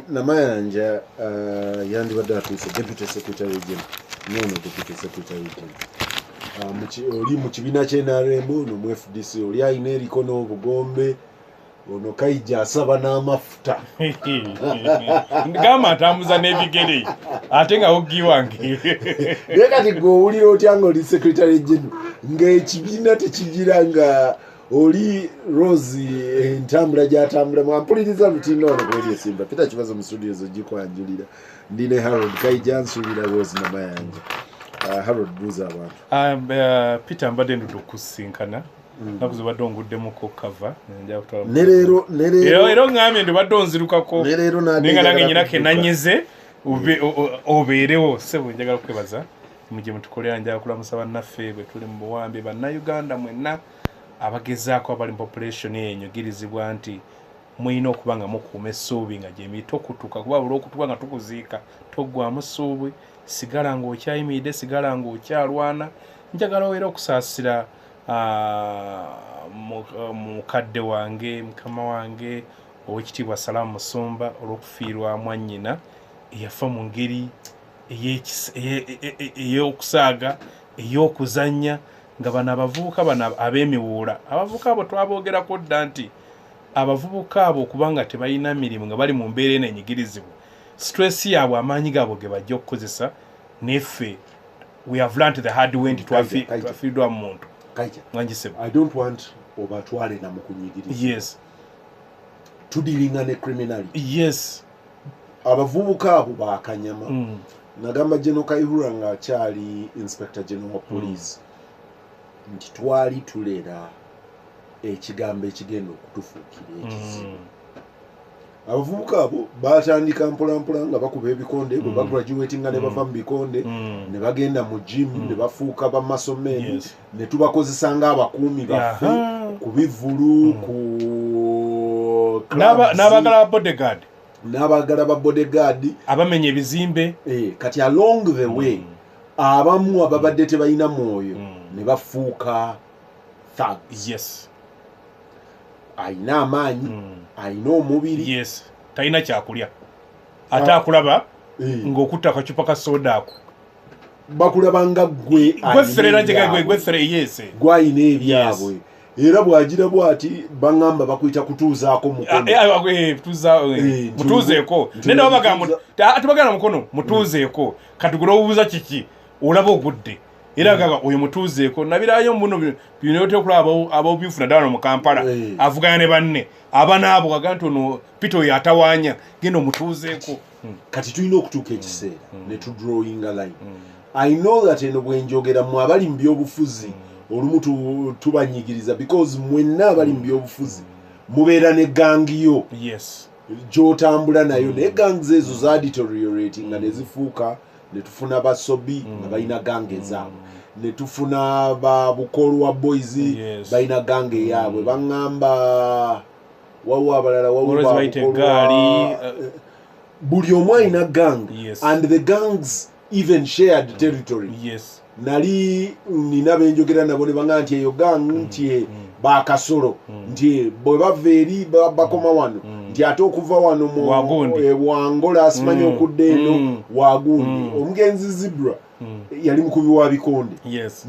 Namayanja yandibadde atuuse Deputy Secretary General. No, Deputy Secretary General. Oli mu kibiina ky'NRM no mu FDC oli ayina eriko n'obugombe ono Kaija asaba n'amafuta. Ngama atambuza n'ebigere ate nga ogiwange. Naye kati gwe owulira otya nga oli Secretary General ng'ekibiina tekigira nga oli Rose entambula gy'atambula mwampuliriza lutindo ono kweri esimba pita kibazo mu studio zo gikwanjulira ndine Harold Kaija nsuubira Rose Namayanja. Harold buuza abantu. Peter mbadde ndudu kusinkana nakuze badde onguddemu cover nja kutwala nerero ngambye ndibadde onzirukako nerero nenga nange nyina kenanyeze obeerewo sebo njagala kwebaza mujje mutukolera njagala kulamusa bannaffe bwe tuli mu buwambe bannayuganda mwenna abagezaako abali mu population enyugirizibwa nti muyina okuba nga mukuuma essuubi nga gyemito okutuka kuba buli okutuka nga tukuziika toggwamu ssuubi sigala ng'okyayimiridde sigala ng'okyalwana njagala era okusaasira mukadde wange mukama wange owekitiibwa Salaamu Musumba olw'okufiirwa mwannyina eyafa mu ngeri ey'okusaaga ey'okuzannya nga bano abavubuka bano ab'emiwuula abavubuka abo twaboogerako dda nti abavubuka abo okubanga tebalina mirimu nga bali mu mbeera eno enyigirizibwa stress yaabwe amaanyi gaabwe ge bajja okukozesa neffe we have learned the hard way nti twafiiddwa mu muntu. I don't want obatwale na mukunyigiriza. Yes. Tudilinga ne criminality. Yes. Abavubuka abo bakanyama. Nagamba General Kaihura nga akyali Inspector General of Police. Nti twali tulera ekigambo ekigenda okutufuukira ekizibu. Abavubuka abo batandika mpolampola nga bakuba ebikonde bwe bagraduatinga ne bava mu bikonde ne bagenda mu gym ne bafuuka bamasomero ne tubakozesa ng'abakuumi baffe ku bivulu ku n'abagala ba bodyguard n'abagala ba bodyguard abamenya ebizimbe kati along the way abamu ababadde tebalina mwoyo ne bafuuka thugs. Yes. Ayina amaanyi ayina omubiri yes talina kyakulya ate akulaba ng'okutta akacupa ka soda ako bakulaba nga gweferera gwefere yes gwayina ebyabwe era bwagira bwati bangamba bakuyita kutuuzaako mukono mutuuzeeko nenda wabagamba tubagana mukono mutuuzeeko katugula obuuza kiki olaba ogudde era gaga oyo mutuuzeeko nabirayo muno binote okulaba ab'obufuna ddala mu Kampala avugana ne banne abanaabo gaga nti ono Peter oyo atawaanya genda omutuuzeeko kati tulina okutuuka ekiseera ne tudrawinga line. I know that eno bwenjogera mu abali mu byobufuzi olumu tubanyigiriza because mwenna abali mu byobufuzi mubeera ne gangiyo gy'otambula nayo naye gangs ezo za deteriorating nga ne zifuuka ne tufuna basobi nga balina gange zaabwe ne tufuna babukolwa boys balina gange yaabwe baŋŋamba wawu abalala buli omu alina gang and the gangs even shared territory. Nali nina benjogera nabo ne baŋŋamba nti eyo gang nti bakasolo nti bwe bava eri bakoma wano nti ate okuva wano mu Angola asimanyi okudda eno wagundi omugenzi Zebra yali mukubi wa bikonde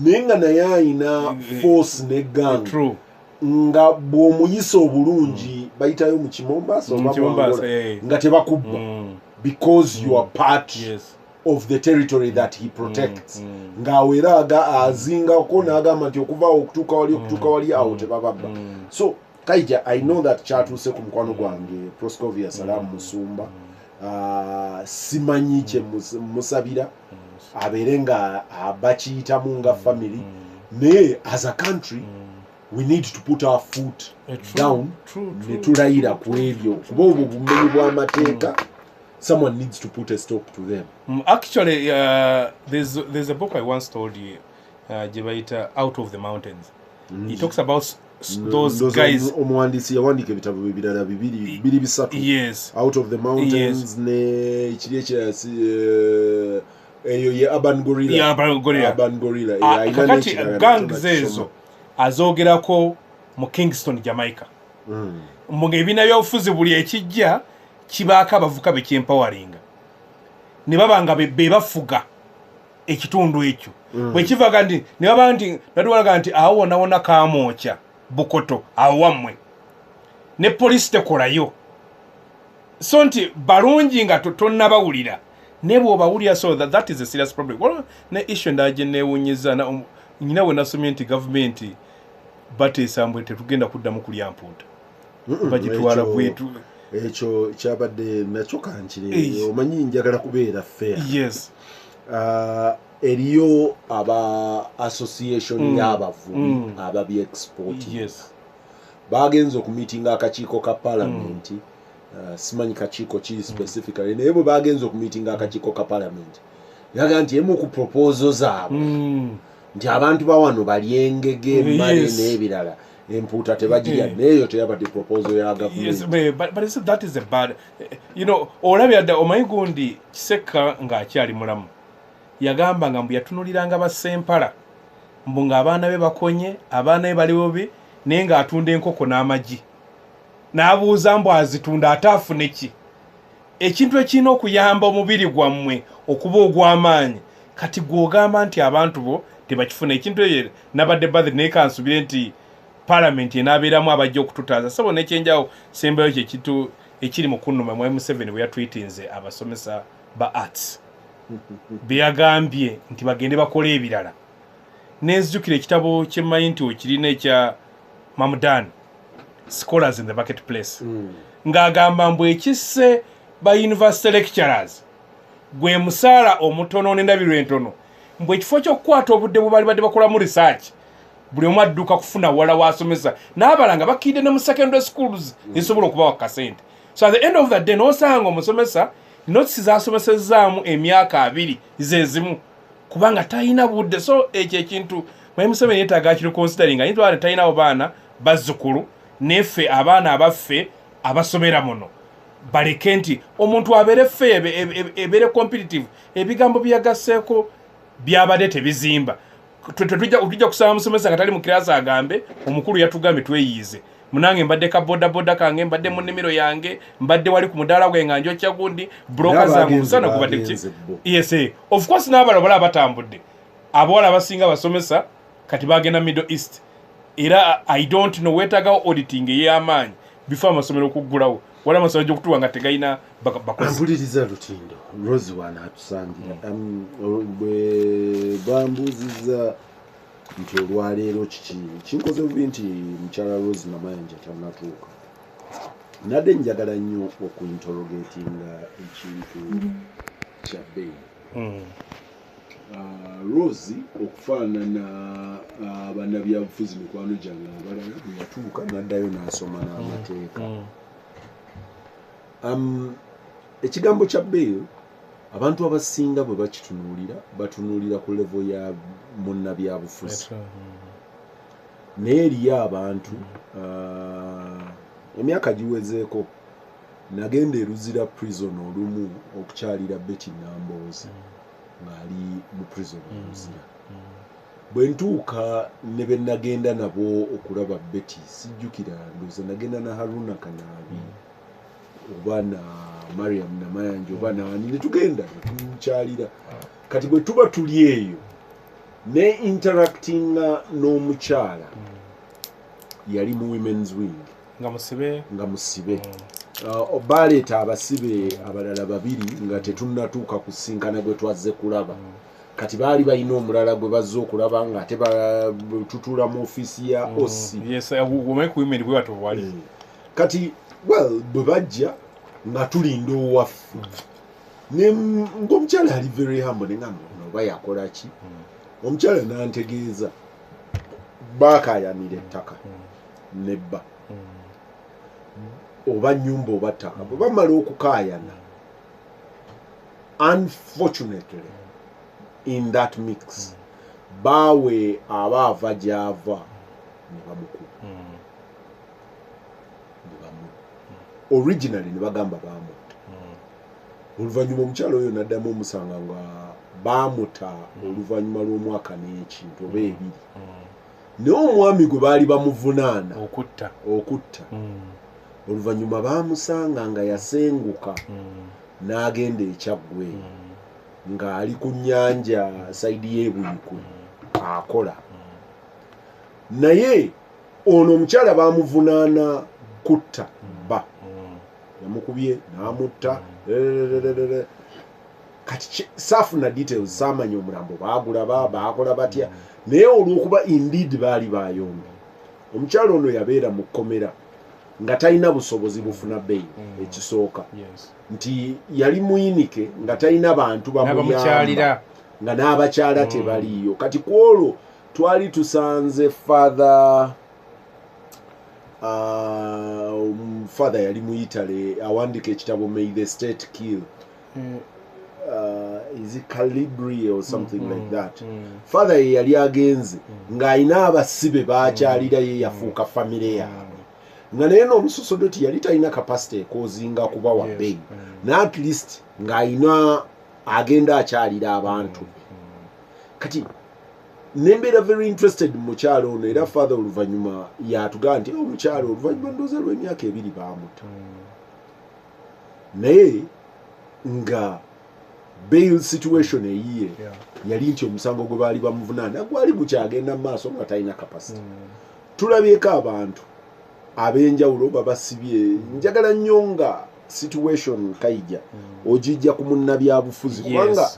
naye nga naye ayina force ne gang nga bw'omuyisa obulungi bayitayo mu Kimombasa nga tebakubba because you are part of the territory that he protects ng'awera azingako n'agamba nti okuva okutuuka wali awo tebababba. So Kaija, I know that kyatuuse ku mukwano gwange Proscovia Salaamu Musumba simanyi kye musabira abeere nga bakiyitamu nga family naye as a country we need to put our foot down ne tulayira ku ebyo kuba obwo bumenyi bw'amateeka. Someone needs to put a stop to them. Actually, there's a book I once told you, Jebaita, Out of the Mountains. He talks about those guys. Omwandisi yawandika ebitabo bibirala bibiri bisatu. Yes. Out of the Mountains ne ekiri ekirasi eyo ye Urban Gorilla. Urban Gorilla. Kakati gangs ezo azoogerako mu Kingston, Jamaica. Mu ebibiina by'obufuzi buli ekijja kibaaka abavuka bekyempoweringa ne babanga bebafuga ekitundu ekyo bwe kivaga nti ne baba nti natuwalaga nti awo wonawona kaamwokya Bukoto awo wammwe ne poliisi tekolayo so nti balungi nga tonnabawulira ne bw'obawulira so that is a serious problem ne issue ndaje neewunyiza nyina we nasomye nti gavumenti bateesambwe tetugenda kuddamu kulya mpunta bagitwala bwetu ekyo kyabadde nakyo kankire omanyi njagala kubeera fair yes eriyo aba association y'abavubi ababye export yes bagenze okumitinga akakiiko ka parliament simanyi kakiiko ki specifically naye bwe bagenze okumitinga akakiiko ka parliament yaga nti emu ku proposal zaabwe nti abantu bawano balyengege mali n'ebirala empuuta tebagirya neeyo teyabadde proposal ya government. Yes, but that is a bad, olabya dda omanyi gundi Kiseka ng'akyali mulamu yagamba nga mbu yatunuliranga basempala mbu ng'abaana be bakonye abaana be bali bubi naye ng'atunda enkoko n'amagi n'abuuza mbu azitunda ate afune ki ekintu ekirina okuyamba omubiri gwammwe okuba ogw'amaanyi kati gw'ogamba nti abantu bo tebakifuna ekintu ekyo nabadde badde naye kansubire nti Parliament enabeeramu abajja okututaaza sabo n'ekyenjawo sembayo kyekitu ekiri mu kunnuma mu M7 bwe yatwitinze abasomesa ba arts byagambye nti bagende bakole ebirala nenzijukira ekitabo kyemmanyi nti okirina ekya Mamdan Scholars in the Marketplace ng'agamba mbu ekisse ba university lecturers gwe musaala omutono n'endabirwa entono mbu ekifo ky'okukwata obudde bwe bali badde bakolamu research buli omu adduka kufuna wala wasomesa n'abalanga bakidde ne mu secondary schools esobola okubawa kasente so at the end of the day n'osanga omusomesa notisi zasomesezaamu emyaka 2 zezimu kubanga talina budde so ekyo ekintu Museveni yeetaaga kiri considering ayinza wale talina abo baana bazzukulu neffe abaana abaffe abasomera muno baleke nti omuntu abeere ffe ebeere competitive ebigambo byagasseeko byabadde tebizimba tujja kusaba musomesa nga tali mu kirasi agambe omukulu yatugambye tweyiize munange mbadde ka boda kange mbadde mu nnimiro yange mbadde wali ku mudaala gwe nga njokya gundi broker zange musana kubadde ki yes of course n'abala bala batambudde abawala abasinga basomesa kati bagenda Middle East era I don't know wetaga auditing y'amaanyi before amasomero okuggulawo wala amasomero gy'okutuwa nga tegayina bakozi ampuliriza Lutindo Rose wana atusangira bwe bambuziza nti olwaleero kiki kinkoze bubi nti mukyala Rose Namayanja tanatuuka nadde njagala nnyo okuinterrogatinga ekintu kya bbeeyi Rose okufaanana bannabyabufuzi mikwano gyange abalala bwe yatuuka n'addayo n'asoma n'amateeka ekigambo kya bbeeyi abantu abasinga bwe batunuulira ku level ya munnabyabufuzi naye eriyo abantu emyaka giwezeeko nagenda eruzira prison olumu okukyalira Betty Nambooze ng'ali mu prison eruzira bwe ntuuka ne be nagenda nabo okulaba Betty sijjukira ndowooza nagenda na Haruna Kanaabi oba na Mariam Namayanja oba naani ne tugenda tumukyalira kati bwe tuba tuli eyo ne interactinga n'omukyala yali mu women's wing nga musibe baleeta abasibe abalala 2 nga tetunnatuuka kusinkana gwe twazze kulaba kati baali balina omulala gwe bazze okulaba nga ate tutula mu ofiisi ya OC kati well bwe bajja nga tulinda owaffe ng'omukyala ali very humble nengamba oba yakola ki omukyala nantegeeza baakayanira ettaka nebba oba nnyumba oba ttaka bwe bamala okukaayana unfortunately in that mix baawe abaava gy'ava ne bamukuba originally ne bagamba bamutta oluvannyuma omukyalo oyo n'addamu omusanga nga baamuta oluvannyuma lw'omwaka n'ekintu oba 2 naye omwami gwe baali bamuvunaana okutta oluvannyuma baamusanga nga yasenguka n'agenda ekyagwe ng'ali ku nnyanja sayidi y'ebuyikwe akola naye ono omukyala baamuvunaana kutta bba yamukubye n'amutta kati saafuna details saamanya omulambo baagulaba baakola batya naye olw'okuba indeed baali bayombi omukyala ono yabeera mu kkomera nga talina busobozi bufuna bbeeyi ekisooka nti yali muyinike nga talina bantu bamuyamba nga n'abakyala tebaliiyo kati ku olwo twali tusanze father yali mu Italy awandika ekitabo May the State Kill is it Calibri or something like that father yali agenze ng'ayina abasibe baakyalira ye yafuuka famire yaabwe nga naye n'omusosodoti yali talina capacity ekoozinga kuba wa bbeeyi na at least ng'ayina agenda akyalira abantu kati nembeera very interested mu mukyalo ono era father oluvannyuma yatugaa nti omukyalo oluvannyuma ndooza lw'emyaka 2 baamuta naye nga bail situation eyiye yali nti omusango gwe baali bamuvunaana gwali gukyagenda mu maaso nga talina capacity tulabyeko abantu ab'enjawulo babasibye njagala nnyo nga situation kaija ogijja ku munnabyabufuzi kubanga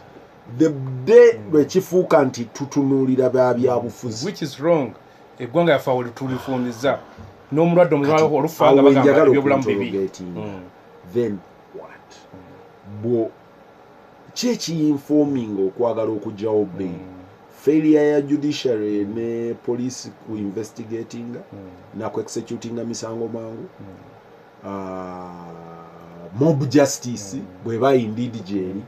the day lwekifuuka nti tutunuulira babyabufuzi which is wrong eggwanga yafa tulifundiza n'omulwadde omuzima olufanga bagamba ebyobulamu bibi then what bo kyekiyinforming okwagala okugyawo bail failure ya judiciary ne police ku investigating na ku executing misango mangu mob justice bweba indeed jeri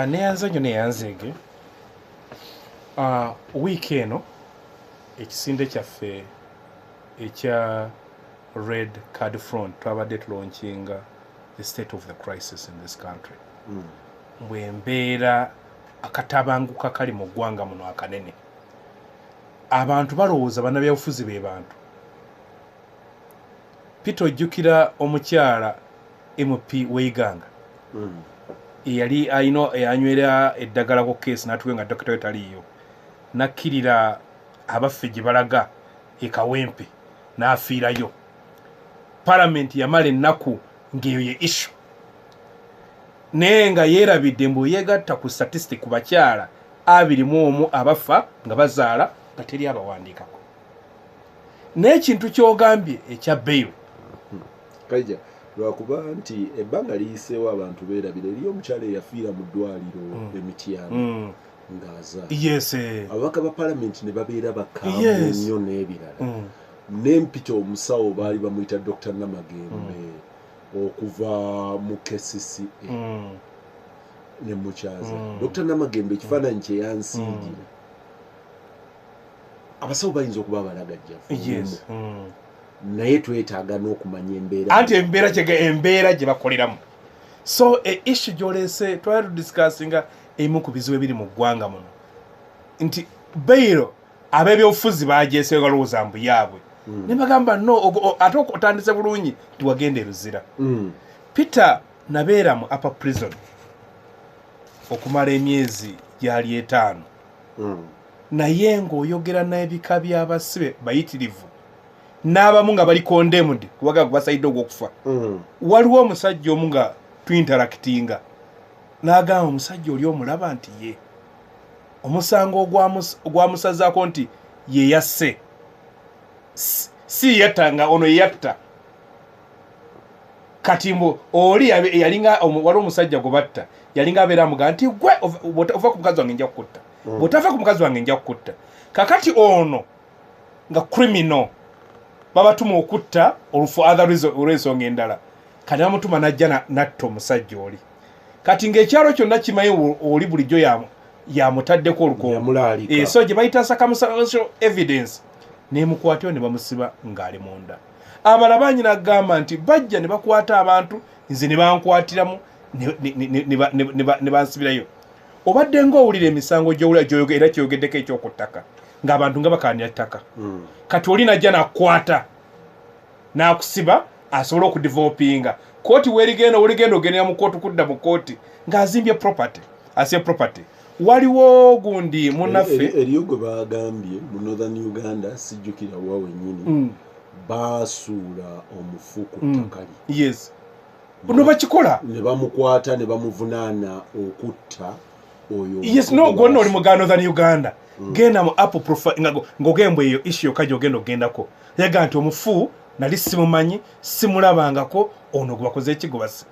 neyanzege week eno ekisinde kyaffe ekya Red Card Front twabadde tulaunchinga the state of the crisis in this country bwembeera akatabanguka kali mu ggwanga muno akanene abantu balowooza bannabyabufuzi be bantu Peter ojjukira omukyala MP Weiganga yali ayanywera eddagala ku keesi n'atuwe nga dokita we taliiyo nakkirira abaffe gye balaga ekawempe n'afiirayo palamenti yamala ennaku ng'eyo ye issue naye nga yeerabidde mbu yeegatta ku statistic ku bakyala 21 abafa nga bazaala nga teri abawandiikako n'ekintu ky'ogambye ekya bail kaija lwakuba nti ebbanga liyiseewo abantu beerabira eriyo omukyala eyafiira mu ddwaliro Emityana ng'azaala ababaka ba palamenti ne babeera bakaamu nnyo n'ebirala n'empita omusawo baali bamuyita Dr. Namagembe okuva mu KCCA ne mukyaza Dr. Namagembe ekifaananyi kye yansiigira abasawo bayinza okuba abalagajjavu naye twetaaga n'okumanya embeera anti embeera gye bakoleramu so issue gy'oleese twali tudiscussinga emu ku bizibu ebiri mu ggwanga muno nti bail ab'ebyobufuzi bagyeseyo galowooza mbu yaabwe ne bagamba no ate otandise bulungi tiwagenda eruzira Peter nabeera mu upper prison okumala emyezi gyali 5 naye ng'oyogera n'ebika by'abasibe bayitirivu n'abamu nga bali condemned kubaga basaidde ogw'okufa waliwo omusajja omu nga twinteractinga n'agamba omusajja oli omulaba nti ye omusango ogwamusazaako nti ye yasse si yattanga ono yatta kati mbu oli yalinga wali omusajja gwe batta yalinga abeera amugaa nti gwe ova ku mukazi wange nja kukutta bw'otava ku mukazi wange nja kukutta kakati ono nga criminal babatuma okutta olw'ensonga endala kati bamutuma najja natta omusajja oli kati ng'ekyalo kyonna kimanyi oli bulijjo yamutaddeko olukongo so gye bayita circumstantial evidence nemukwatyo ne bamusiba ng'ali munda abala banyina agamba nti bajja ne bakwata abantu nze ne bankwatiramu ne bansibirayo obadde ng'owulira emisango gy'oyogera era kyogeddeko ekyoku ttaka ng'abantu nga bakaanira ttaka kati oli najja nakwata n'akusiba asobola okudevelopinga kooti werigenda ogenera mu kooti kudda mu kooti ng'azimbye property asye property waliwo gundi munaffe eriyo gwe bagambye mu Northern Uganda sijjukira wa wennyini baasuula omufu ku ttakali yes no bakikola ne bamukwata ne bamuvunaana okutta oyo yes no gonna oli mu Northern Uganda genda mu Apple profile ng'ogembwa eyo issue kajo ogendako yaga nti omufu nali simumanyi simulabangako ono gwe bakoze ekigobase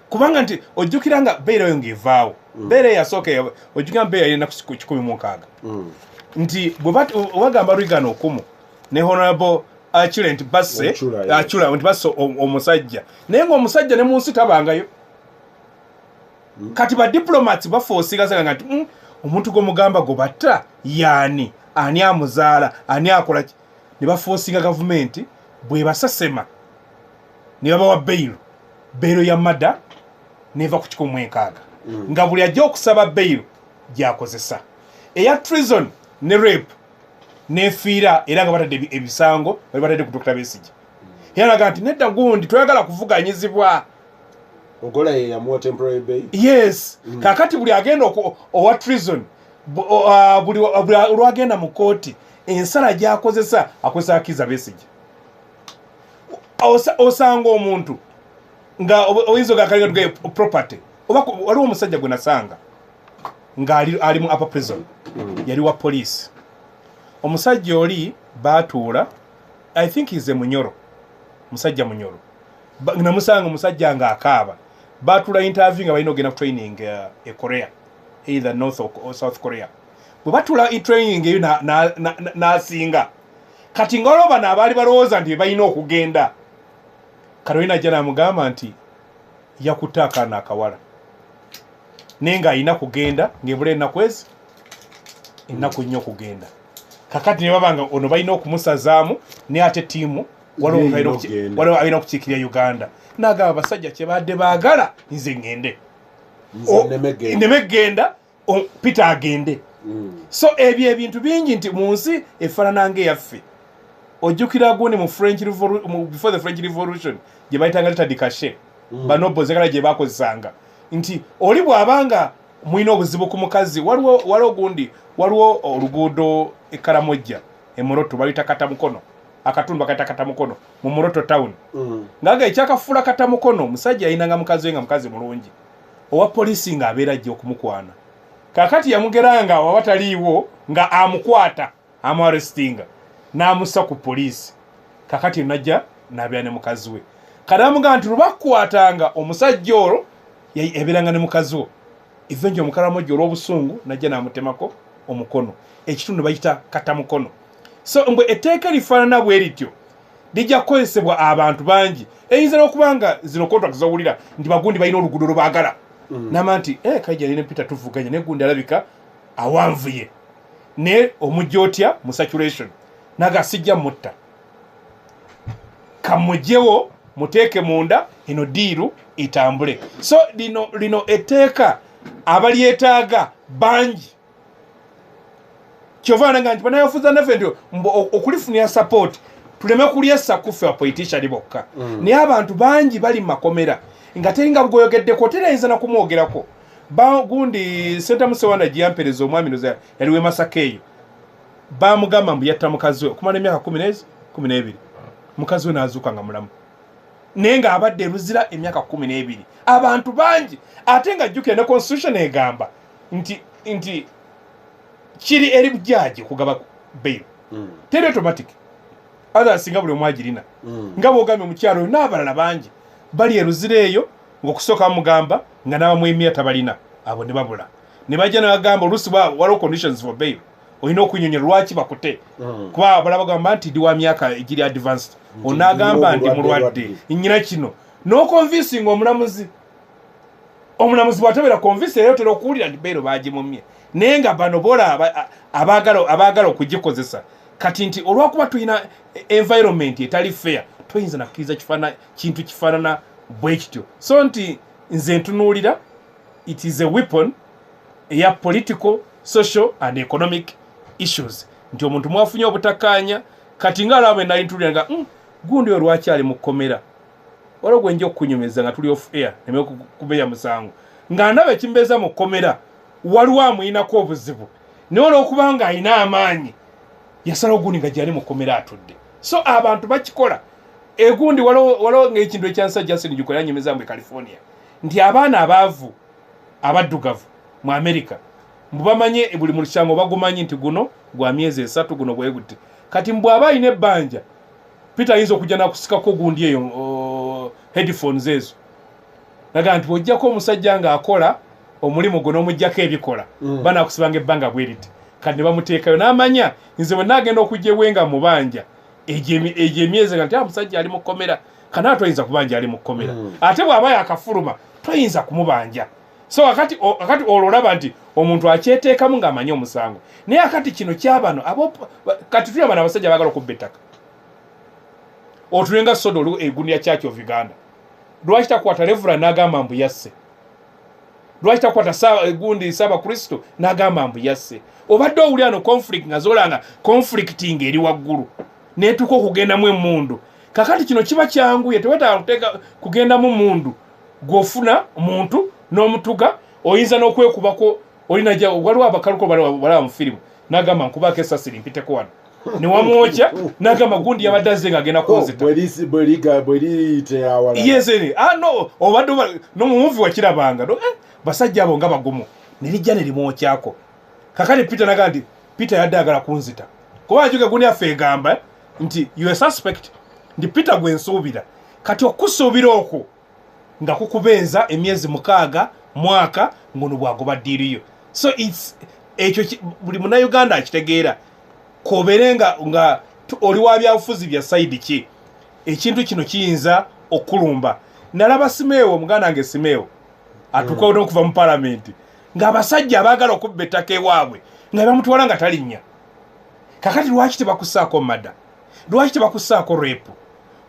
kubanga nti ojjukiranga beera yo ng'evaawo beera yasooka ojjukira beera yena ku 16 nti bwe bagamba Reagan okumu ne honorable Achille nti basse Achille nti basse omusajja naye ng'omusajja ne mu nsi tabangayo kati ba diplomats bafoosigazaga nti omuntu gw'omugamba go batta yaani ani amuzaala ani akola ki ne bafoosinga gavumenti bwe basasema ne babawa beiro ya mada neva ku 16 nga buli ajja okusaba beiro gyakozesa eya treason ne rape nefiira era nga batadde ebisango bali batadde ku Dr. Besigye yalaga nti nedda gundi twagala kuvuganyizibwa ogola ye yamuwa temporary bail yes kakati buli agenda owa treason buli olwagenda mu kooti ensala gyakozesa akozesa akiza Besigye osanga omuntu nga oyinza gakalinga tugaye property oba waliwo omusajja gwe nasanga nga ali mu upper prison yali wa police omusajja oli batuula I think he's a Munyoro musajja Munyoro namusanga omusajja nga akaaba batuula interview nga balina ogenda ku training e Korea either North or South Korea bwe batuula training eyo n'asinga kati nga olwo bano abaali balowooza nti balina okugenda Carolina jana amugamba nti yakutte akaana akawala naye nga alina kugenda ng'ebula ennaku ezi ennaku nnyo okugenda kakati ne babanga ono balina okumusazaamu ne ate ttiimu waliwo alina okukiikirira Uganda n'agamba basajja kye badde baagala nze ngende neme genda Peter agende so ebyo ebintu bingi nti mu nsi efaanana ng'eyaffe ojjukira gundi before the French Revolution gye bayitanga leta dikashe banobo zegala gye bakozesanga nti oli bw'abanga mulina obuzibu ku mukazi waliwo gundi waliwo oluguudo Karamojja Moroto bayita Katamukono akatundu bakayita Katamukono mu Moroto town ngaga ekyakafuula Katamukono omusajja yayinanga mukazi we nga mukazi mulungi owa polisi nga abeera ajja okumukwana kakati yamugeranga wawataliiwo nga amukwata amuarestinga n'amussa ku polisi kakati najja n'abeera ne mukazi we kadamuga nti lubakwatanga omusajja olwo ebeeranga ne mukazi wo evenje Omukaramojja olw'obusungu najja n'amutemako omukono ekitundu bayita Katamukono so mbwe etteeka lifaanana bwe lityo lijja kukozesebwa abantu bangi eyinza n'okubanga zino contract zowulira nti bagundi balina oluguudo lwebaagala nama nti kajja ne Peter tuvuganya ne gundi alabika awanvuye ne omujja otya mu saturation naga sijja mutta kamujjewo muteeke munda eno diiru itambule so lino etteeka abalyetaaga bangi kyovananga nti banayafuza naffe nti okulifunira support tuleme kulyessa kuffe apolitician bokka naye abantu bangi bali mu makomera nga teringa bugwoyogeddeko terayinza nakumwogerako gundi Senta Musewanda gyeyampereza omwami noza yali we Masaka eyo bamugamba mbu yatta mukazi we okumala emyaka 12 mukazi we n'azuuka nga mulamu naye nga abadde eruzira emyaka 12 abantu bangi ate nga jjukira ne constitution egamba nti kiri eri bujaji kugaba bail teri automatic other singa buli omwagirina nga bwogambye mukyalo oyo n'abalala bangi bali eruzira eyo ng'okusooka mugamba nga n'abamwemya tabalina abo ne babula ne bajja ne bagamba oluusi waliwo conditions for bail olina okunyonyola lwaki bakute kuba abalala bagamba nti ndi wa myaka egiri advanced onaagamba nti mulwadde nnyina kino n'okonvinsinga omulamuzi bw'atabeera konvinsi era otera okuwulira nti bail baagimumye naye nga bano bola abaagala okugikozesa kati nti olwakuba tulina environment etali fair toyinza nakkiriza kintu kifaanana bwe kityo so nti nze ntunuulira it is a weapon eya political social and economic issues nti omuntu mwafunye obutakkaanya kati nga alaba nali ntuulira nga gundi oyo lwaki ali mu kkomera waliwo gwe nja okukunyumiza nga tuli off air neme kubeya musango nga ndaba ekimbeeza mu kkomera waliwo amuyinako obuzibu naye olw'okuba nga alina amaanyi yasalawo gundi nga gyali mu kkomera atudde. So abantu bakikola egundi waliwo ng'ekintu ekyansa Justin Gikola yanyumiza mu California nti abaana abaavu abaddugavu mu America mbubamanye buli mu kyango bagumanyi nti guno gwa myezi 3 guno bwe guti kati mbwaba alina ebbanja Peter ayinza okujja nakusikako gundi eyo headphones ezo naga nti ojjako omusajja nga akola omulimu guno omujjako ebikola bana kusibanga ebbanga bweriti kati ne bamuteekayo n'amanya nze bwe nagenda okujja ewenga mu banja egye emyezi nga nti omusajja ali mu kkomera kana toyinza kubanja ali mu kkomera ate bw'aba yakafuluma toyinza kumubanja. So akati ololaba nti omuntu akyeteekamu ng'amanyi omusango naye akati kino kyabano kati tulaba n'abasajja baagala okubba ettaka otulenga sodo egundi ya Church of Uganda lwaki takwata Reverend n'agamba mbu yasse lwaki takwata egundi Saba Kristo n'agamba mbu yasse obadde owuli ano conflict nga zolanga conflicting eri waggulu neetuka okugendamu emmundu kakati kino kiba kyanguye tewetaaga kugenda mu mundu gw'ofuna omuntu n'omutuga oyinza n'okwekubako olinaja waliwo abakaluko balaba mu firimu n'agamba nkubako essasiri mpiteko wano ne wamwokya n'agamba gundi yabadde azze ng'agenda kunzita yesene no obadde no mu muvi wakirabanga basajja abo nga bagumu ne lijja ne limwokyako kakati Peter n'agamba nti Peter yadde agala kunzita kuba ajuga gundi affe egamba nti you a suspect ndi Peter gwe nsuubira kati okusuubira okwo nga kukubenza emyezi 6 mwaka ngono bwagoba diriyo. So it's ekyo buli muna Uganda akitegeera koberenga nga oli wa byafuzi bya side ki ekintu kino kiyinza okulumba. Nalaba Simeewo muganda nge Simeewo atukodo okuva mu parliament nga abasajja abaagala okubba ettaka ewaabwe nga bamutwala nga talinnya kakati lwaki tebakusaako mada lwaki tebakusaako repu.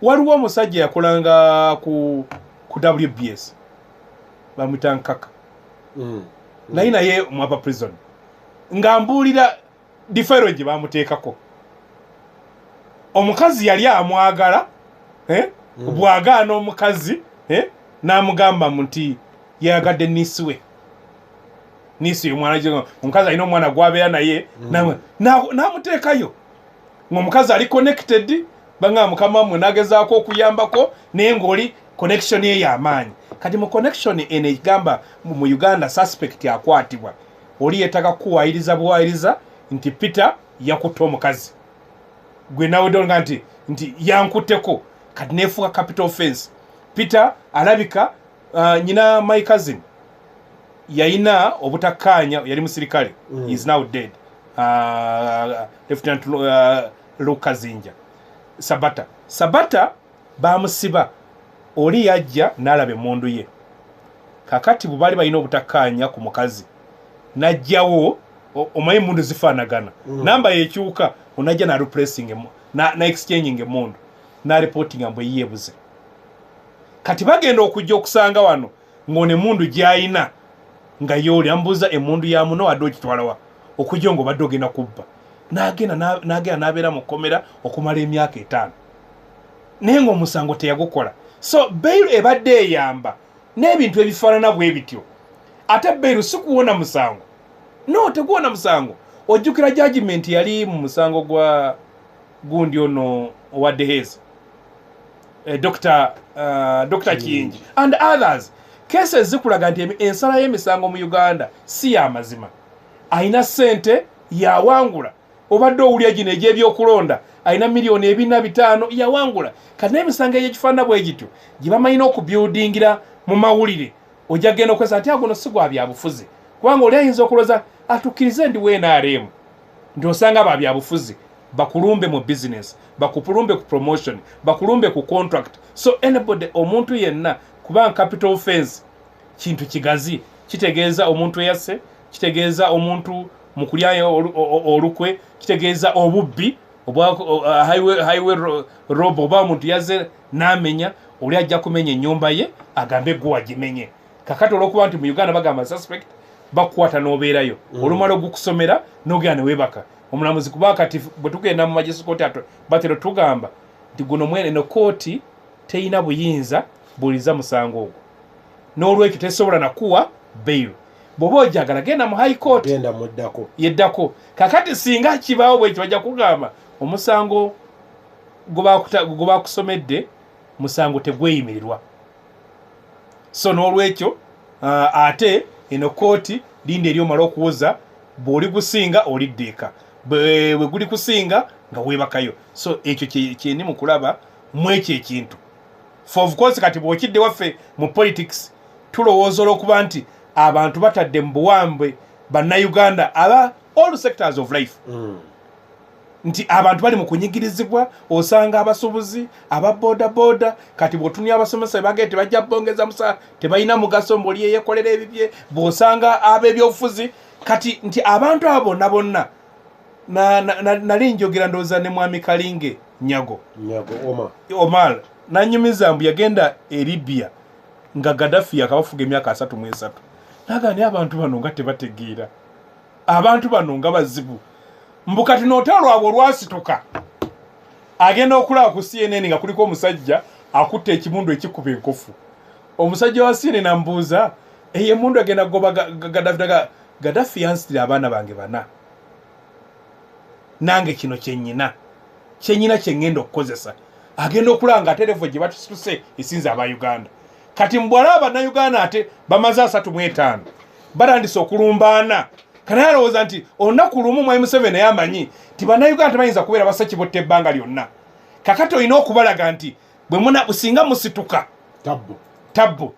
Waliwo omusajja yakolanga ku WBS bamwita Nkaka naye mwapa prison ngambulira difero gye bamuteekako omukazi yali amwagala bwagaana omukazi n'amugamba nti yagadde nisiwe omwana omukazi alina omwana gwabeera naye n'amuteekayo ng'omukazi ali connected banga mukama mwe nagezaako okuyambako naye ng'oli connection ye y'amaanyi kati mu connection ene igamba mu Uganda suspect akwatibwa oli yetaka kuwayiriza buwayiriza nti Peter yakuta omukazi gwe nawe donga nti yankuteko kati nefuka capital offense. Peter alabika nyina my cousin yaina obutakanya yali musirikale he is now dead Lieutenant Lucas Zinja Sabata bamusiba oli yajja n'alaba emmundu ye kakati bubali balina obutakanya ku mukazi najjawo omaye emmundu zifaanagana namba yekyuka onajja na replacing na exchanging emmundu na reporting ambu yeebuze kati bagenda okujja okusanga wano ng'one emmundu gy'ayina nga yoli ambuza emmundu ya muno adde okitwalawa okujja ng'obadde ogenda kubba n'agenda n'abeera mu kkomera okumala emyaka 5 naye ng'omusango teyagukola. So bail ebadde eyamba n'ebintu ebifaanana bwe bityo ate bail si kuwona musango teguwona musango. Ojjukira judgment yali mu musango gwa gundi ono owa Deheza Dr. Kiyingi and others cases zikulaga nti ensala y'emisango mu Uganda si ya mazima ayina sente yawangula obadde owulya gino egy'ebyokulonda ayina milioni 4-5 yawangula kati n'emisango egy'ekifaanana bwe gityo gye bamalina okubyudingira mu mawulire ojja genda okwesa ati agono si gwa byabufuzi kubanga oli ayinza okuloza atukkirize ndi WNRM nti osanga ba byabufuzi bakulumbe mu business bakupulumbe ku promotion bakulumbe ku contract. So anybody omuntu yenna kubanga capital offense kintu kigazi kitegeeza omuntu yasse kitegeeza omuntu mukulya olukwe kitegeeza obubbi highway rob oba omuntu yazze n'amenya oli ajja kumenya ennyumba ye agambe gwe wagimenye kakati olw'okuba nti mu Uganda bagamba suspect bakukwata n'obeerayo olumala ogukusomera n'ogenda ne weebaka omulamuzi kuba kati bwe tugenda mu magistrate court batero tugamba nti guno mwene no kooti teyina buyinza buliza musango ogwo n'olwekyo tesobola nakuwa bail bw'oba ojagala genda mu high court genda muddako yeddako kakati singa kibaawo bwekyo bajja kugamba omusango gwe bakusomedde musango tegweyimirirwa so n'olwekyo ate eno kooti linda eri omala okuwoza bw'oli gusinga oliddeeka bwe guli kusinga nga weebakayo so ekyo kyeni mu kulaba mu ekyo ekintu for of course kati bw'okidde waffe mu politics tulowooza olw'okuba nti abantu batadde mu buwambe bannayuganda aba all sectors of life nti abantu bali mu kunyigirizibwa osanga abasubuzi ababodaboda kati bw'otunya abasomesa bagee tebajja bongeza musa tebalina mugaso mboli yeyekolera ebibye bw'osanga ab'ebyobufuzi kati nti abantu abo bonna nali njogera ndowooza ne mwami Kalinge Nyago Omar nanyumiza mbu yagenda e Libya nga Gaddafi yakabafuga emyaka 33 nagani abantu bano nga tebategeera abantu bano nga bazibu mbukati n'otalo abo lwasituka agenda okulaba ku CNN nga kuliko omusajja akutte ekimundu ekikuba enkofu omusajja wa CNN ambuuza eye mundu agenda goba Gaddafi yansitira abaana bange bana nange kino kyennyina kyengenda okukozesa agenda okulanga televo gye batusituse esinza aba Uganda kati mbwala abannayuganda ate bamaze 35 batandise okulumbaana kana yalowooza nti olunaku lumu mwami Museveni yamanyi ti bannayuganda tebayinza kubeera basakibotta ebbanga lyonna kakati olina okubalaga nti bwe businga musituka tabbo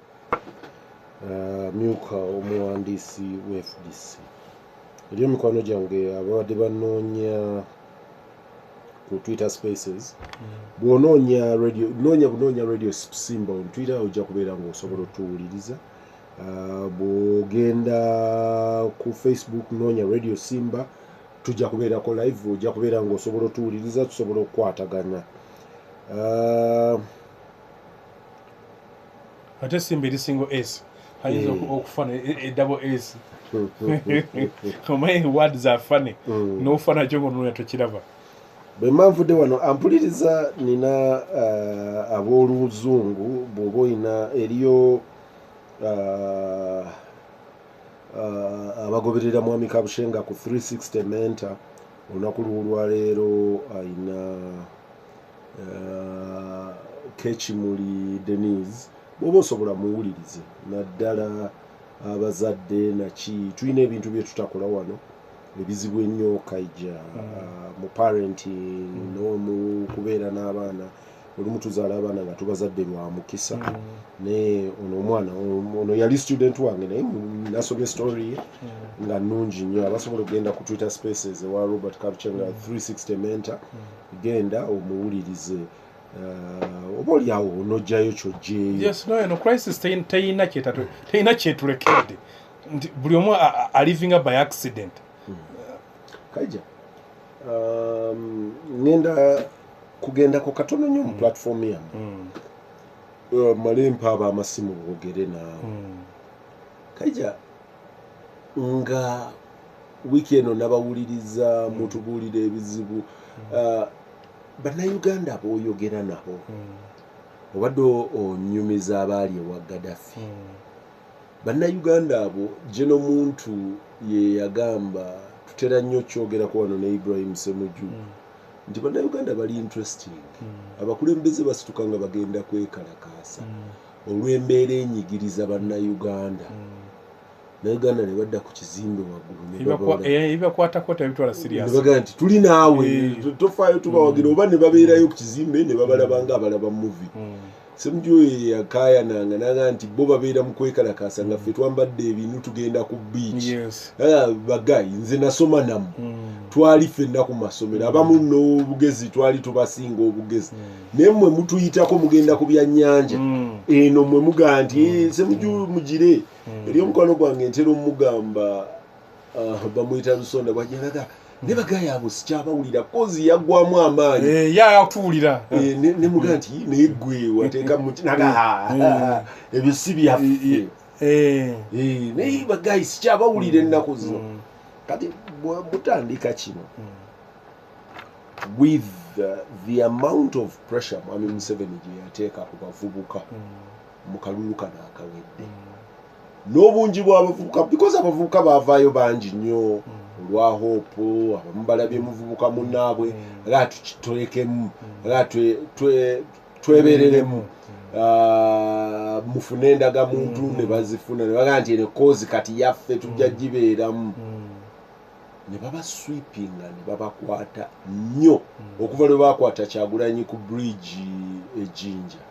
myuka omuwandiisi wa FDC eri mikwano gyange abadde banoonya ku Twitter Spaces bw'onoonya radio Simba on Twitter ojja kubeera ng'osobola otuwuliriza bw'ogenda ku Facebook noonya Radio Simba tujja kubeerako live ojja kubeera ng'osobola otuwuliriza tusobola okukwatagana ate Simba eri single S hayinza okufana e double S omanyi words are funny n'ofana kyo ng'onoonya tokiraba bwe manvudde wano ampuliriza nina ab'oluzungu bw'oba oyina eriyo abagoberera mwami Kabushenga ku 360 Mentor olunaku lw'olwaleero ayina Kechimuli Denise bw'oba osobola muwulirize naddala abazadde naki tulina ebintu bye tutakola wano ebizibu ennyo kaija mu parenting n'omu kubeera n'abaana olumu tuzaala abaana nga tubazadde lwa mukisa naye ono omwana ono yali student wange naye nasomye story nga nnungi nnyo abasobola okugenda ku Twitter Spaces ewa Robert Kabushenga 360 Mentor genda omuwulirize oba oliawo onojjayo kyojjeeyo yes no crisis teyina kyetulekedde nti buli omu alivinga by accident kaija ngenda kugendako katono nnyo mu platform yamu male mpaaba amasimu bwogere naawe kaija nga wiiki eno nabawuliriza mutubuulira ebizibu bannayuganda b'oyogera nabo obadde onyumiza abaali ewa Gaddafi bannayuganda abo gye n'omuntu ye yagamba tutera nnyo kyogerako wano ne Ibrahim Ssemuju nti bannayuganda bali interesting abakulembeze basituka nga bagenda kwekalakaasa olw'embeera enyigiriza bannayuganda Uganda ne badda ku kizimbe waggulu ebibakwatako tebitwala serious nebaga nti tuli naawe tofaayo tubawagira oba ne babeerayo ku kizimbe ne babalaba nga abalaba movie Ssemuju yakaayananga naga nti bo babeera mu kwekalakaasa nga ffe twambadde ebinu tugenda ku beach bagayi nze nasoma namu twali ffenna ku masomero abamu n'obugezi twali tubasinga obugezi naye mmwe mutuyitako mugenda ku byannyanja eno mmwe mugaa nti Ssemuju mugire eri omukwano gwange ntera omugamba bamuyita Lusonda bwajalaga ne bagayi abo sikyabawulira kozi yaggwamu amaanyi yatuwulira ne mugaa nti naye ggwe wateeka mutinaga ebyo si byaffe naye bagayi sikyabawulira ennaku zino kati butandika kino with the amount of pressure mwami Museveni gye yateeka ku bavubuka mu kalulu kano akawedde n'obungi bw'abavubuka because abavubuka baavaayo bangi nnyo olwa Hope abamu balabye muvubuka munnaabwe era tukitolekemu era twebereremu mufune endagamuntu ne bazifuna ne bagaa nti eno koozi kati yaffe tujja gibeeramu ne babasweepinga ne babakwata nnyo okuva lwe bakwata Kyagulanyi ku bridge ejinja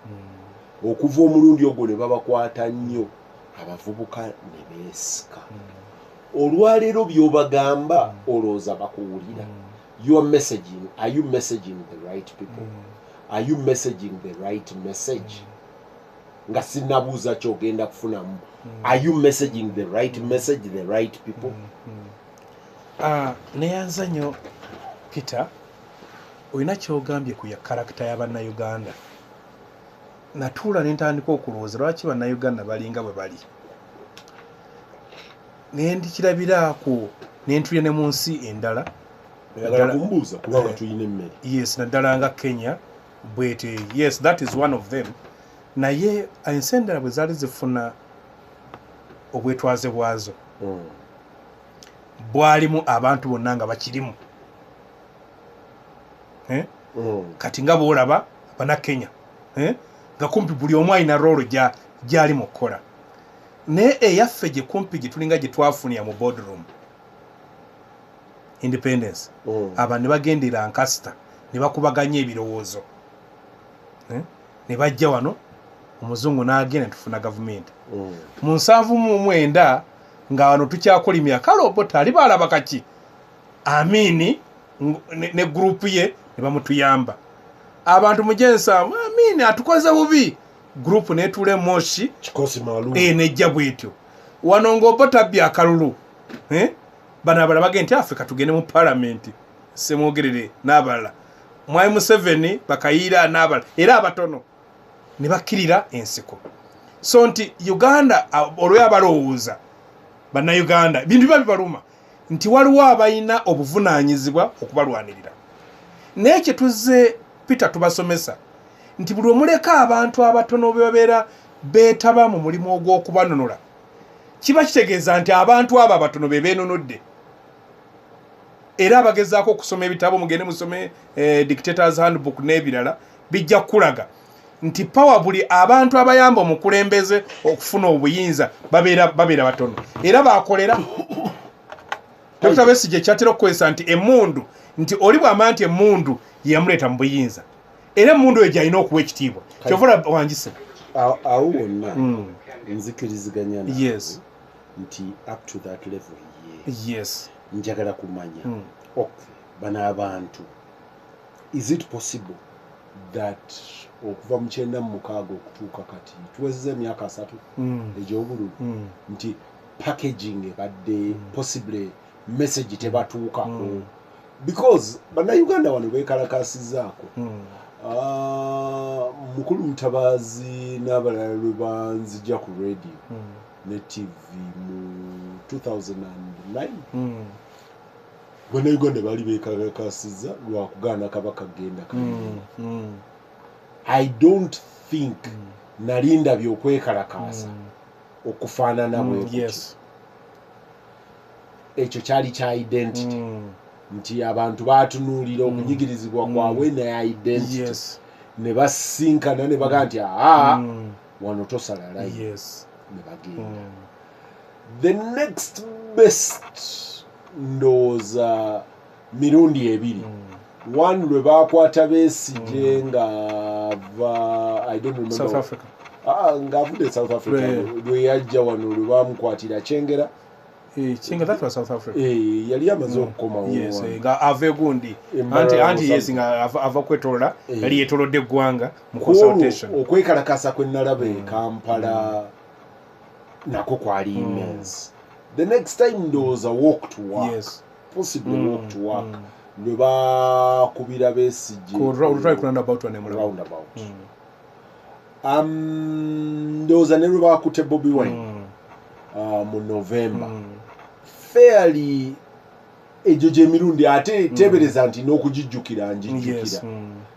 okuva omulundi ogwo ne babakwata nnyo abavubuka ne beesika olwaleero by'obagamba olowooza bakuwulira are you messaging the right people are you messaging the right message nga sinnabuuza kyogenda kufunamu are you messaging the right message the right people neyanza nnyo Peter olina kyogambye ku ya karakita y'Abannayuganda natuula ne ntandika okulowooza lwaki Bannayuganda balinga bwe bali ne ndikirabiraako ne ntulya ne mu nsi endala kumbuuza kubanga tuyina emmere yes naddala nga Kenya bwete yes that is one of them naye ensi endala bwe zaali zifuna obwetwaze bwazo bwalimu abantu bonna nga bakirimu kati nga boolaba Bannakenya nga kumpi buli omu alina roolo gyali mu kukola naye eyaffe gye kumpi gye tulinga gye twafunira mu boardroom independence abantu ne bagendera Ankasita ne bakubaganya ebirowoozo ne bajja wano omuzungu n'agenda tufuna gavumenti mu 79 nga wano tukyakolimya kale obota ali balaba kaki Amini ne group ye ne bamutuyamba abantu mujensa Amini atukoze bubi group netule Moshi kikosi maalum nejja bwetyo wano ng'obota bya kalulu bana abala bagenti Africa tugende mu parliament semwogerere n'abala Mwai Museveni bakayira n'abala era abatono ne bakirira ensiko so nti Uganda olwe abalowooza Bannayuganda bintu bibaluma nti waliwo abayina obuvunaanyizibwa okubalwanirira naye kye tuzze Peter tubasomesa nti buli omuleka abantu abatono bebabeera beetaba mu mulimu ogw'okubanonola kiba kitegeeza nti abantu abo abatono be beenonodde era abagezaako okusoma ebitabo mugende musome Dictator's Handbook n'ebirala bijja kulaga nti power buli abantu abayamba omukulembeze okufuna obuyinza babeera batono era bakolera Dr. Besigye kyatera okukozesa nti emmundu nti oli bw'amanya nti emmundu yeyamuleeta mu buyinza era emmundu eyo gy'alina okuwa ekitiibwa kyovula wangise awo wonna nzikiriziganya yes nti up to that level yes njagala kumanya okay bana abantu is it possible that okuva mu 96 okutuuka kati tuwezezza emyaka 3 egy'obululu nti packaging ebadde possibly message tebatuukako because Bannayuganda wano beekalakasizaako mukulu Mutabaazi n'abalala lwe banzijja ku radio ne TV mu 2009 Bannayuganda baali beekalakasiza lwa kugaana kabaka genda I don't think nalinda by'okwekalakaasa okufaanana bwe ekyo kyali kya identity nti abantu batunuulira okunyigirizibwa kwabwe ne identity ne basinkana ne bagaa nti wano tosala line ne bagenda the next best ndowooza mirundi ebiri one lwe bakwata Besigye nga I don't remember South Africa ng'avudde South Africa lwe yajja wano lwe bamukwatira Kyengera that was South Africa yali amaze okukomawo nga ave gundi anti yes nga ava kwetolola yali yetolodde eggwanga mu consultation okwekalakasa kwe nalaba e Kampala nako kwali immense the next time ndowooza walk to work possibly walk to work lwe bakubira Besigye roundabout ndowooza ne lwe bakutte Bobi Wine mu November fairly egyo gy'emirundi ate tebereza nti n'okugijjukira njijjukira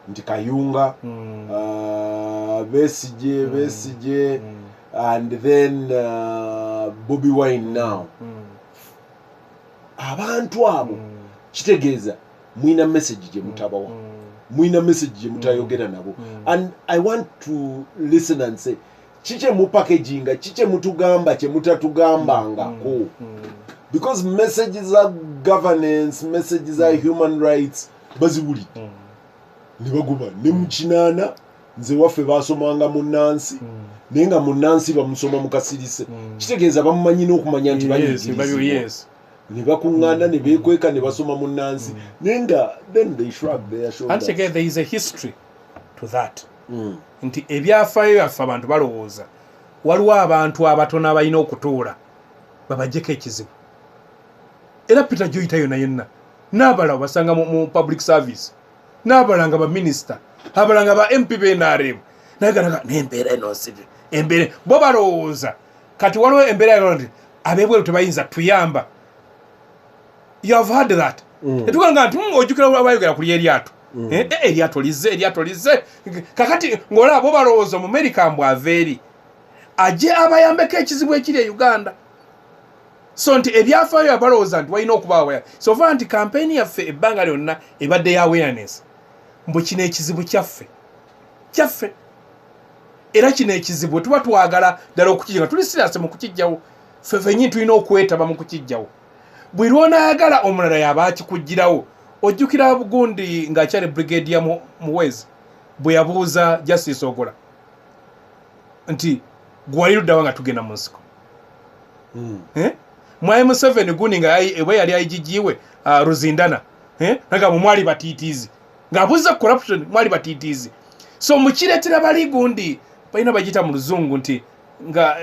nti Kayunga Besigye and then Bobby Wine now. Abantu abo kitegeeza mwina message je mutabawa. Mwina message je mutayogera nabo. And I want to listen and say chiche mu packaginga chiche mutugamba che mutatugambanga ko. Because messages are governance, messages are human rights bazibuli. Nibaguba ne mukinana nze waffe basomanga mu Nansi nenga mu Nansi bamusoma mu Kasirise kitegeeza bamumanyi n'okumanya nti yes nibakungana ne bekweka ne basoma mu Nansi nenga then they shrug their shoulders. And again there is a history to that. Nti ebyafaayo yaffe abantu balowooza waliwo abantu abatono abalina okutuula babajjeko ekizibu era Peter Joyita yonna n'abalala basanga mu public service n'abalanga ba minister abalanga ba MP b'NRM naganaga n'embeera eno sibi embeera bo balowooza kati waliwo embeera yago nti abebweru tebayinza tuyamba. You have heard that. Etuganga nti ojjukira abayogera kuli eryato eryato lize kakati ng'olaba bo balowooza mu America mbw aveeri ajje abayambeko ekizibu ekiri e Uganda. So nti ebyafaayo abalowooza nti walina okubaawo so va nti kampeyini yaffe ebbanga lyonna ebadde ya awareness mbu kino ekizibu kyaffe era kino ekizibu tuba twagala ddala okukijjawo tuli siriyasi mu kukijjawo ffe ffennyini tulina okwetaba mu kukijjawo bwe lw'onaagala omulala yaba akikuggirawo. Ojjukira Bugundi ng'akyali Brigadier Muwezi bwe yabuuza Justice Ogola nti gwe wali luddawa nga tugenda mu nsiko Mwai Museveni Gundi nga bwe yali ayigijiwe Ruzindana naga mwali batiitiizi ng'abuuza corruption mwali batiitiizi. So mukireetera bali Gundi balina bagiyita mu luzungu nti nga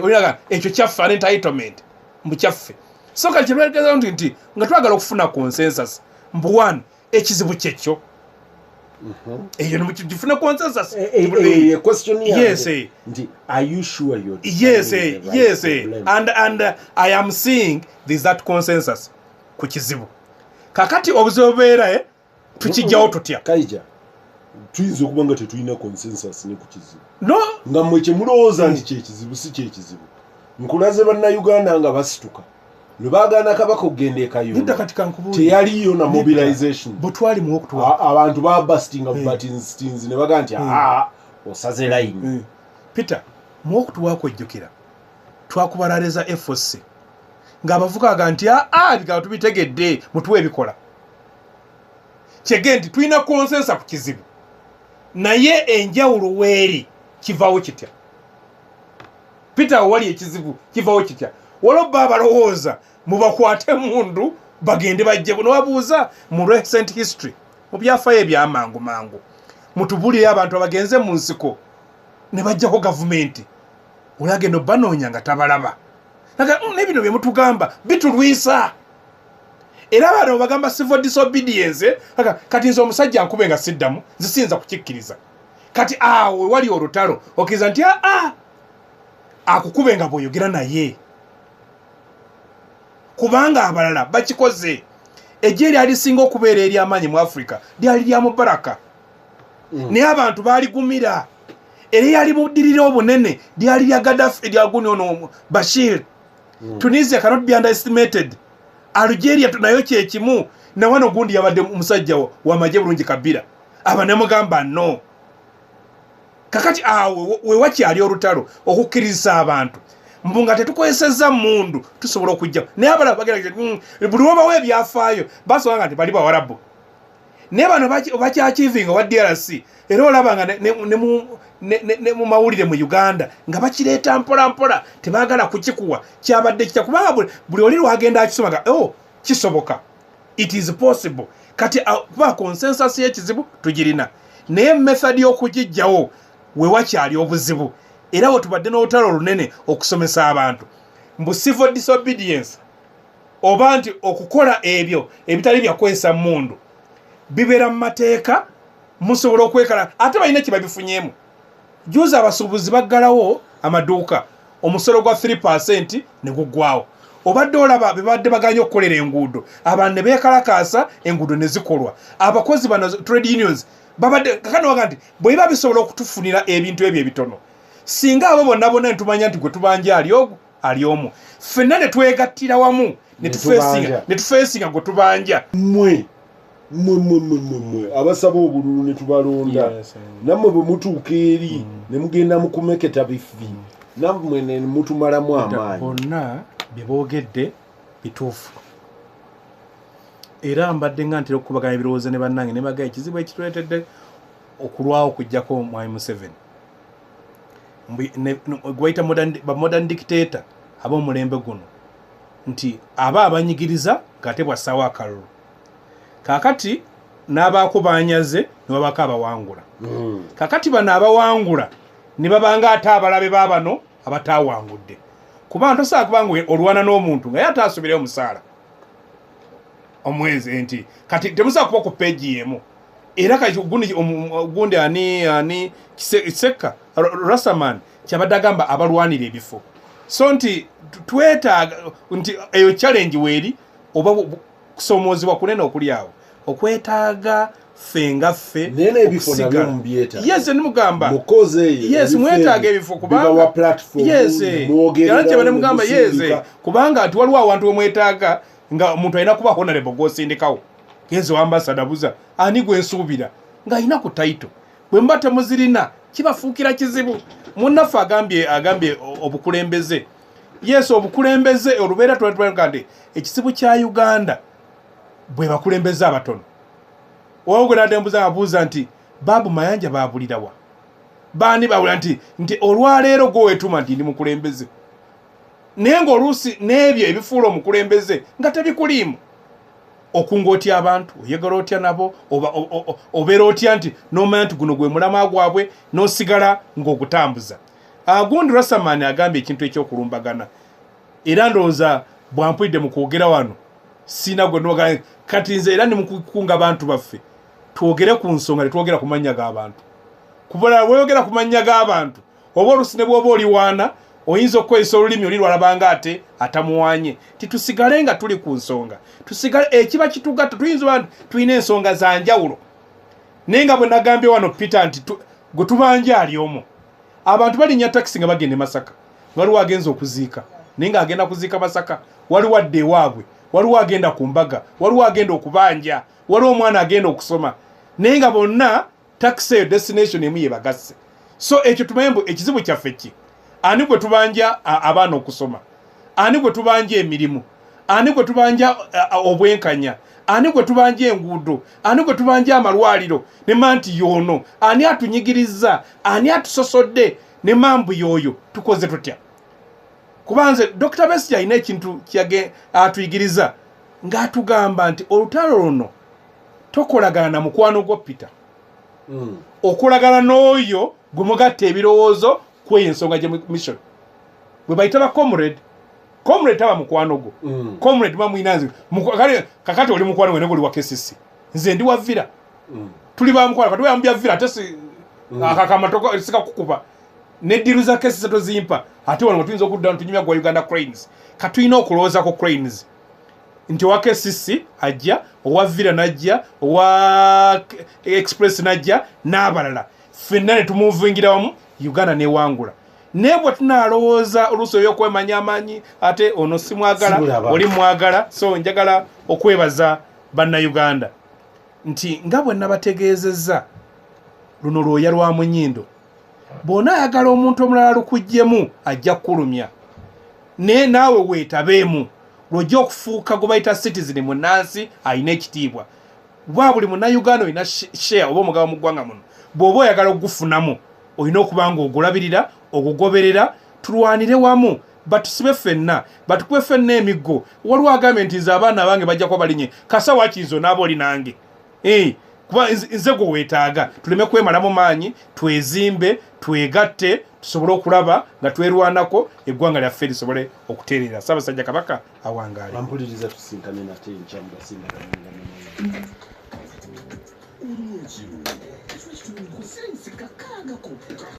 olinaga ekyo kyaffe an entitlement mbu kyaffe. So kati kyebalegeeza nti nga twagala okufuna consensus mbu one ekizibu kyekyo eyo nimukifuna consensus. Question yes nti are you sure you're yes and I am seeing there's that consensus ku kizibu kakati obuzibu beera tukijjawo tutya kaija tuyinza okuba nga tetulina consensus ne ku kizibu no nga mmwe kyemulowooza nti kyekizibu si kyekizibu nkulaze bannayuganda nga basituka lwe baagaana kabaka okugenda ekayunga teyaliyo na mobilization butwali mu okutuwa abantu babastinga buttons ne bagaa nti osaze layini. Peter mu okutuwa kwejjukira twakubalaleza FOC ng'abavuga aga nti bikaba tubitegedde mutuwe ebikola kyege nti tulina konsensa ku kizibu naye enjawulo weeri kivaawo kitya. Peter wali ekizibu kivaawo kitya waliwo baba balowooza mubakwate mundu bagende bajje buno wabuuza mu recent history mu byafaayo ebyamangu mangu mutubulire abantu abagenze mu nsiko ne bajjako gavumenti olagenda obbanoonya nga tabalaba naga n'ebino bye mutugamba bitulwisa era bano bagamba civil disobedience kati nze omusajja nkube nga siddamu nzisinza kukikkiriza kati awe wali olutalo okiriza nti akukube nga bw'oyogera naye kubanga abalala bakikoze ejje lyali singa okubeera ery'amaanyi mu Africa lyali lya Mubaraka naye abantu baaligumira era yali muddirira obunene lyali lya Gaddafi erya guni ono Bashir. Tunisia cannot be underestimated. Algeria nayo kyekimu na wano Gundi yabadde omusajja wa maje bulungi Kabila aba ne mugamba no kakati we wakyali olutalo okukkiriza abantu mbunga tetukozesezza mundu tusobola okujja naye abala bagera buli obawe ebyafaayo basobola nti bali bawarabu naye bano bakyakivinga wa DRC era olabanga ne mu mawulire mu Uganda nga bakireeta mpola mpola tebaagala kukikuwa kyabadde kitya kubanga buli oli lwagenda akisomaga kisoboka it is possible kati kuba consensus y'ekizibu tugirina naye method y'okugijjawo we wakyali obuzibu era wetubadde n'olutalo olunene okusomesa abantu mbu civil disobedience oba nti okukola ebyo ebitali byakwesa mundu bibeera mu mateeka musobola okwekala ate balina kye babifunyeemu. Juzi abasuubuzi baggalawo amaduuka omusolo gwa 3% ne guggwawo obadde olaba bebadde baganya okukolera enguudo abantu ne beekalakaasa enguudo ne zikolwa abakozi bano trade unions babadde kakano waga nti bwe biba bisobola okutufunira ebintu ebyo ebitono singa abo bonna ntumanya nti gwe tubanja ali omu ffenna ne twegattira wamu ne tufeesinga gwe tubanja mwe abasaba obululu ne tubalonda nammwe bwe mutuuka eri ne mugenda mu kumeketa bifi nammwe ne mutumalamu amaanyi bonna bye boogedde bituufu era mbadde nga ntera okukubaganya ebirowoozo ne bannange ne bagaya ekizibu ekituleetedde okulwawo okujjako Mwai Museveni gwayita modern dictator ab'omulembe guno nti aba abanyigiriza ng'ate bwassawo akalulu kakati n'abaako banyaze ne babaako abawangula kakati bano abawangula ne babanga ate abalabe baabano abataawangudde kubanga tosobola kubanga olwana n'omuntu nga ye ataasubireyo musaala omwezi nti kati temusobola kuba ku peegi yemu era gundi ani Kiseka Rasaman kyabadde agamba abalwanira ebifo so nti twetaaga nti eyo challenge weeri oba kusomoozebwa kunene okuli awo okwetaaga ffe nga ffe yes nimugamba yes mwetaaga ebifo kubanga yes era kyabadde mugamba yes kubanga ati waliwo awantu wemwetaaga nga omuntu alina kuba honorable gw'osindikawo genze wambasada buza ani gwe nsuubira ng'alina ku taito bwe mba temuzirina kibafuukira kizibu munnaffe agambye obukulembeze yes obukulembeze olubeera tuba nti ekizibu kya Uganda bwe bakulembeze abatono owa gwe nadde mbuza abuuza nti Babu Mayanja baabulirawa baani bawula nti olwaleero gwe weetuma nti ndi mukulembeze naye ng'oluusi n'ebyo ebifuula omukulembeze nga tebikuliimu okunga otya abantu oyagala otya nabo obeera otya nti n'omanya nti guno gwe mulama gwabwe n'osigala ng'ogutambuza gundi Rasaman agambye ekintu ekyokulumbagana era ndowooza bwampulidde mu kwogera wano sina gwe nogana kati nze era nimukukunga abantu baffe twogere ku nsonga tetwogera ku mannya g'abantu kubala bweyogera ku mannya g'abantu oba olusi ne bw'oba oliwaana oyinza okukozesa olulimi olirwalabanga ate atamuwanye titusigale nga tuli ku nsonga tusigale ekiba kitugatta tuyinza oba tulina ensonga za njawulo naye nga bwe nagambye wano Peter nti gwe tubanja ali omu abantu balinnya takisi nga bagenda Masaka waliwo agenza okuziika naye nga agenda kuziika Masaka waliwo adde ewaabwe waliwo agenda ku mbaga waliwo agenda okubanja waliwo omwana agenda okusoma naye nga bonna takisi eyo destination emu yebagasse so ekyo tumayembu ekizibu kyaffe ki ani gwe tubanja abaana okusoma ani gwe tubanja emirimu ani gwe tubanja obwenkanya ani gwe tubanja enguudo ani gwe tubanja amalwaliro ne manti yono ani atunyigiriza ani atusosodde ne mambu yoyo tukoze tutya kubanze Dr. Besigye alina ekintu kyage atuyigiriza ng'atugamba nti olutalo luno tokolagana na mukwano gwo Peter okolagana n'oyo gwe mugatta ebirowoozo kw'ensonga gye mission bwe bayita ba comrade taba mukwano gwo comrade bamwinanzi kakati oli mukwano gwe negoli wa KCC nze ndi wa Villa tuli ba mukwano kati bambya Villa ate si akamatoko sika kukuba neddiru za KCC tozimpa ate wano tuyinza okudda tunyumya gwa Uganda Cranes katuyina okulowooza ko Cranes nti owa KCC ajja owa Villa najja owa Express najja n'abalala ffenna ne tumuvingira wamu Uganda newangula nebwe tunalowooza oluusi eby'okwemanya amaanyi ate ono simwagala oli mwagala so njagala okwebaza bannayuganda nti nga bwe nabategeezezza luno lwoya lwa munyindo bw'ona ayagala omuntu omulala lukuggyemu ajja kkulumya naye naawe weetabeemu lwojja okufuuka gwe bayita citizen munnansi alina ekitiibwa bwa buli munnayuganda olina share oba omugabo mu ggwanga muno bw'oba oyagala okugufunamu olina okuba nga ogulabirira ogugoberera tulwanire wamu batusibe ffenna batukube ffenna emiggo waliwo agambye nti nze abaana abange bajja kuba balinye kasa wakizo naaba oli nange kuba nze gwe weetaaga tuleme kwemalamu maanyi twezimbe twegatte tusobole okulaba nga twerwanako eggwanga lyaffe lisobole okutereera Ssaabasajja Kabaka awangaale bampuliriza tusinkane nate nkyamugasinga